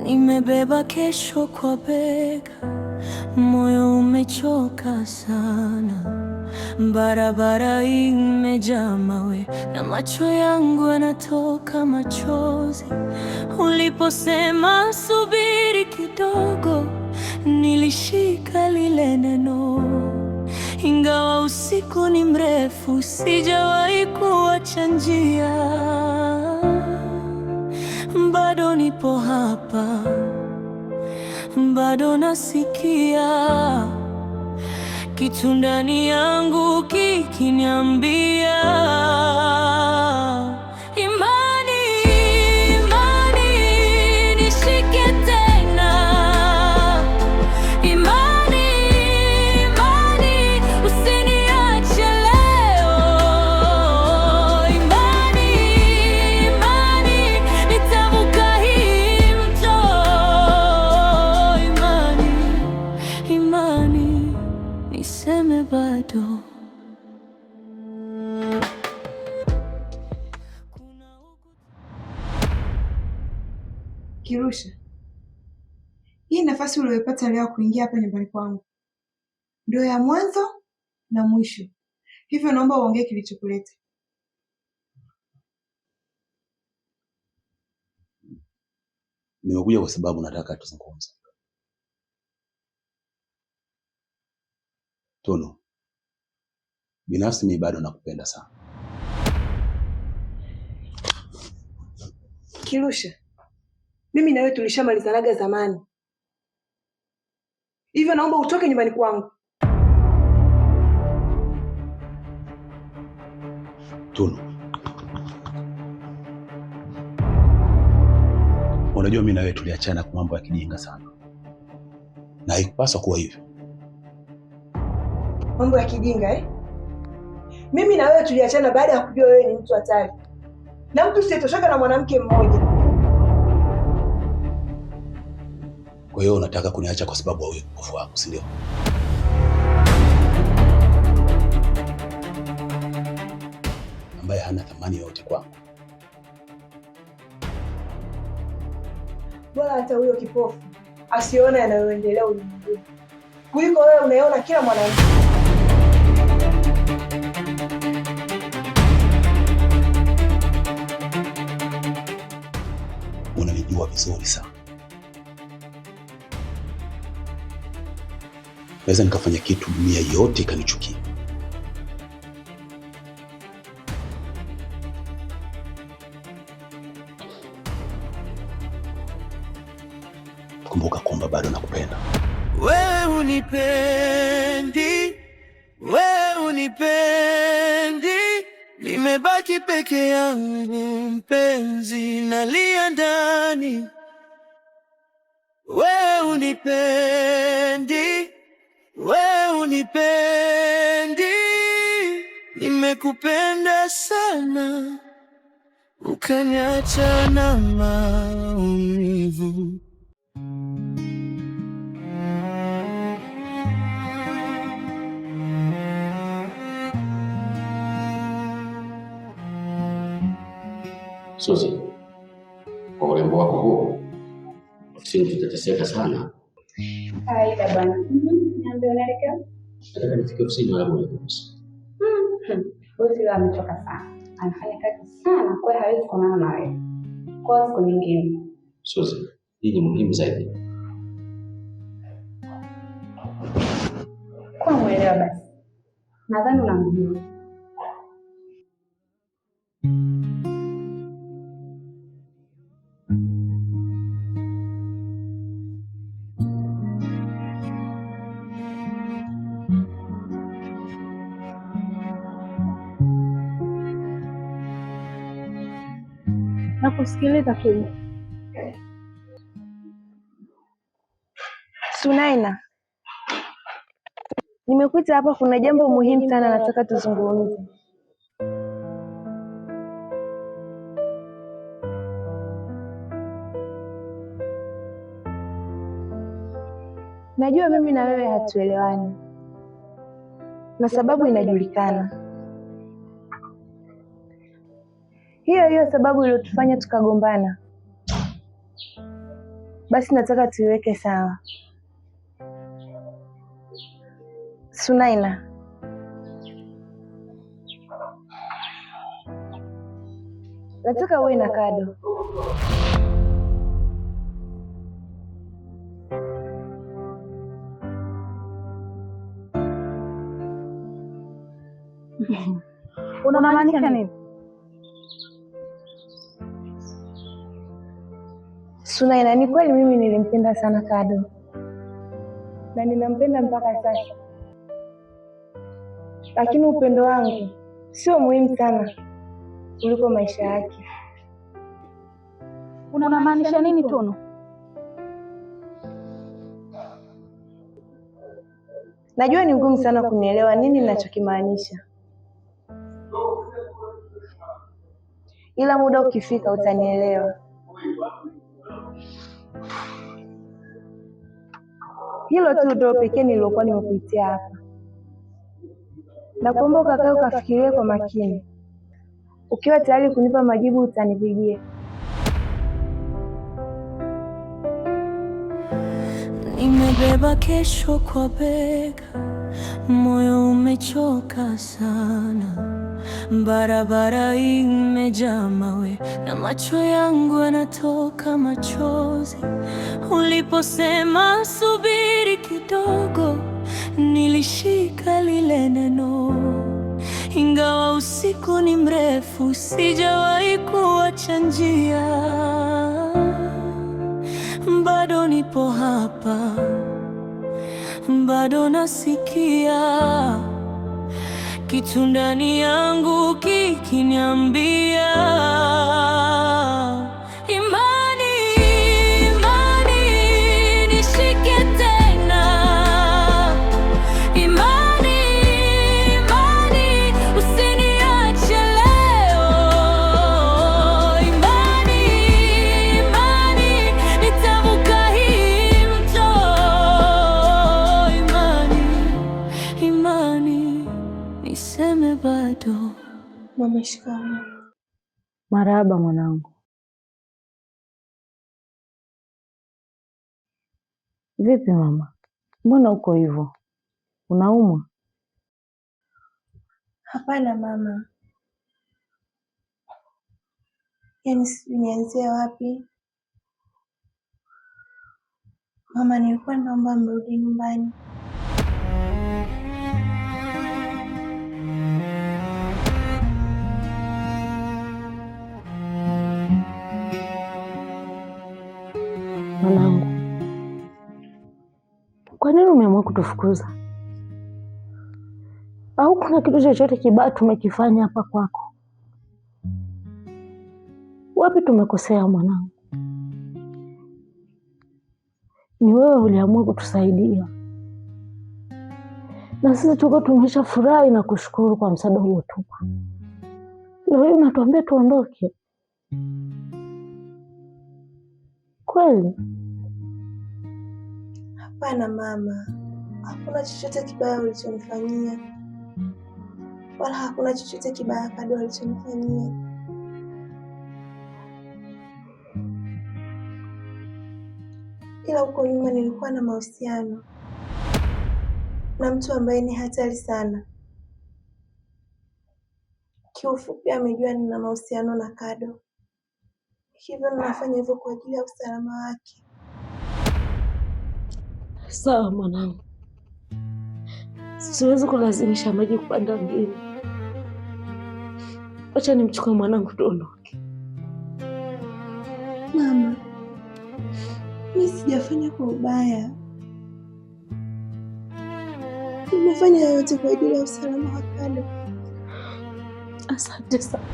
Nimebeba kesho kwa bega, moyo umechoka sana. Barabara imejaa mawe na macho yangu yanatoka machozi. Uliposema subiri kidogo, nilishika lile neno. Ingawa usiku ni mrefu, sijawahi kuacha njia. Bado nipo hapa, bado nasikia kitu ndani yangu kikiniambia imani, imani, nishike tena. Imani, imani, usiniache leo. Imani, imani, nitavuka hii mto. Imani, imani, niseme bado. Kirusha, hii nafasi uliyopata leo kuingia hapa nyumbani kwangu ndio ya mwanzo na mwisho, hivyo naomba uongee kilichokuleta. Nimekuja kwa sababu nataka tuzungumze. Tunu, binafsi mimi bado nakupenda sana. Kirusha, mimi na wewe tulishamalizanaga zamani, hivyo naomba utoke nyumbani kwangu. Tunu, unajua mimi na wewe tuliachana kwa mambo ya kijinga sana, na haikupaswa kuwa hivyo. Mambo ya kijinga eh? Mimi na wewe tuliachana baada ya kujua wewe ni mtu hatari na mtu usiyetosheka na mwanamke mmoja. Kwa hiyo unataka kuniacha kwa sababu ya upofu wako, si ndio? Ambaye hana thamani yote kwangu. Bora hata huyo kipofu asione yanayoendelea ulimwenguni kuliko wewe unaona kila mwanamke. Unanijua vizuri sana. Naweza nikafanya kitu dunia yote ikanichukia. Kumbuka kwamba bado nakupenda. Wewe unipendi, wewe unipendi, nimebaki peke yangu mpenzi, nalia ndani. Wewe unipendi, wewe unipendi, nimekupenda sana, ukaniacha na maumivu. Suzi, kwa urembo wako huo ofisini tutateseka sana. Kawaida bana. Niambie unaelekea? Nataka nifike ofisini mara moja kabisa. Bosi leo amechoka sana. Anafanya kazi sana, kwa hiyo hawezi kuonana na wewe. Kwa siku nyingine. Suzi, hii ni muhimu zaidi. Kwa mwelewa basi. Nadhani unamjua. Nakusikiliza tu. Sunaina, nimekuita hapa, kuna jambo muhimu sana nataka tuzungumze. Najua mimi na wewe hatuelewani, na sababu inajulikana. Hiyo sababu iliyotufanya tukagombana. Basi nataka tuiweke sawa. Sunaina, nataka uwe na Kado. Unamaanisha nini? Sunaina, ni kweli mimi nilimpenda sana Kado na ninampenda mpaka sasa, lakini upendo wangu sio muhimu sana kuliko maisha yake. Unamaanisha nini Tunu? Najua ni ngumu sana kunielewa nini ninachokimaanisha, ila muda ukifika utanielewa. Hilo tu ndio pekee nilokuwa nimekuitia hapa. Nakuomba ukakae ukafikirie kwa makini. Ukiwa tayari kunipa majibu utanipigia. Nimebeba kesho kwa bega, moyo umechoka sana. Barabara imejaa mawe na macho yangu yanatoka machozi. Uliposema subiri kidogo, nilishika lile neno. Ingawa usiku ni mrefu, sijawahi kuacha njia. Bado nipo hapa, bado nasikia kitu ndani yangu kikiniambia imani, imani, nishike tena. Imani, imani, usiniache leo. Imani, imani, nitavuka hii mto. Imani, imani, niseme bado. Mama, shikamoo. Marahaba mwanangu. Vipi mama? Mbona uko hivyo? Unaumwa? Hapana mama, yaani sijui nianzie wapi. Mama, nilikuwa naomba mrudi nyumbani. Mwanangu, kwa nini umeamua kutufukuza? Au kuna kitu chochote kibaya tumekifanya hapa kwako? Wapi tumekosea mwanangu? Ni wewe uliamua kutusaidia, na sisi tuko tumeshafurahi na kushukuru kwa msaada uliotupa. Leo hii unatuambia tuondoke? Kweli? Hapana mama, hakuna chochote kibaya ulichonifanyia, wala hakuna chochote kibaya Kado alichonifanyia. Ila huko nyuma nilikuwa na mahusiano na mtu ambaye ni hatari sana. Kiufupi, amejua nina mahusiano na Kado, hivyo ninafanya hivyo kwa ajili ya usalama wake. Sawa mwanangu, siwezi kulazimisha maji kupanda mlima. Acha nimchukue mwanangu tuondoke. Mama, mimi sijafanya kwa ubaya. Nimefanya yote kwa ajili ya usalama wa Kado. Asante sana.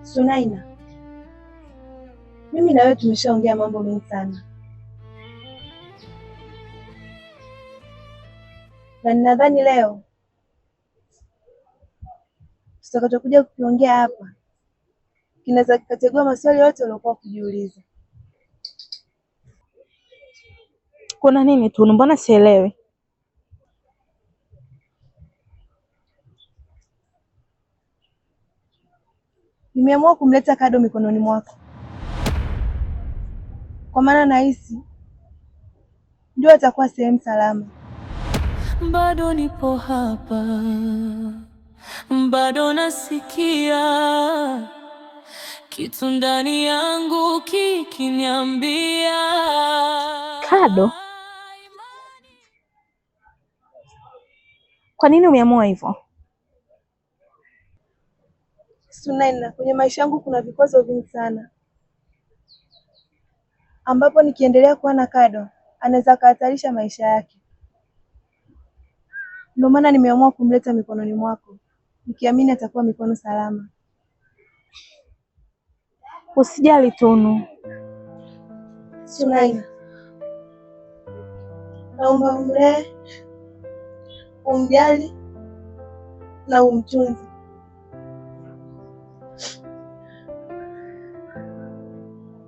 Sunaina, mimi na wewe tumeshaongea mambo mengi sana, na ninadhani leo tutakachokuja kukiongea hapa kinaweza kikategua maswali yote uliokuwa kujiuliza. Kuna nini Tunu? Mbona sielewi? Nimeamua kumleta Kado mikononi mwako, kwa maana nahisi ndio atakuwa sehemu salama. Bado nipo hapa, bado nasikia kitu ndani yangu kikiniambia Kado, kwa nini umeamua hivyo? Sunaina, kwenye maisha yangu kuna vikwazo vingi sana, ambapo nikiendelea kuwa na Kado anaweza kuhatarisha maisha yake. Ndio maana nimeamua kumleta mikononi mwako, nikiamini atakuwa mikono salama. Usijali Tunu. Sunaina, naomba umlee, umjali na umtunze.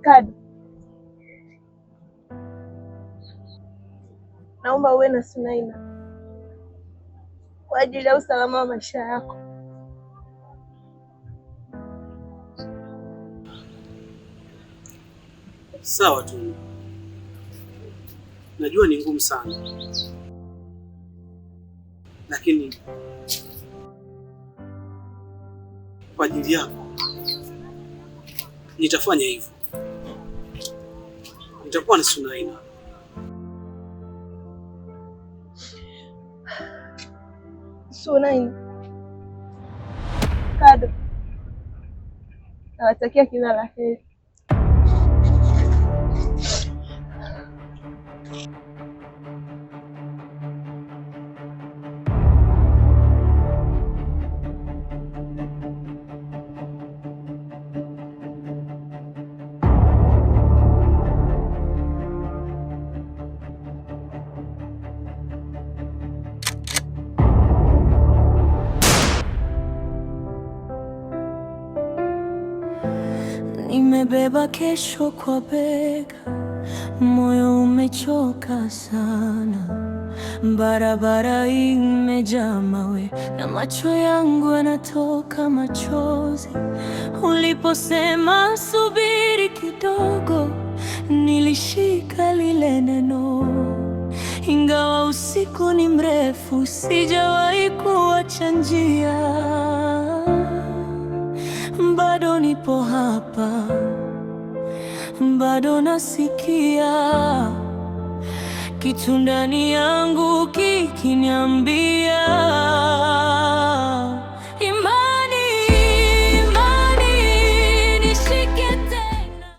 Kado, naomba uwe na Sunaina kwa ajili ya usalama wa maisha yako. Sawa tu, najua ni ngumu sana, lakini kwa ajili yako nitafanya hivyo. Nitakuwa na Sunaina. Sunaina, Kado, nawatakia kila la heri. Nimebeba kesho kwa bega, moyo umechoka sana. Barabara imejaa mawe na macho yangu yanatoka machozi. Uliposema subiri kidogo, nilishika lile neno. Ingawa usiku ni mrefu, sijawahi kuacha njia. Bado nipo hapa, bado nasikia kitu ndani yangu kikiniambia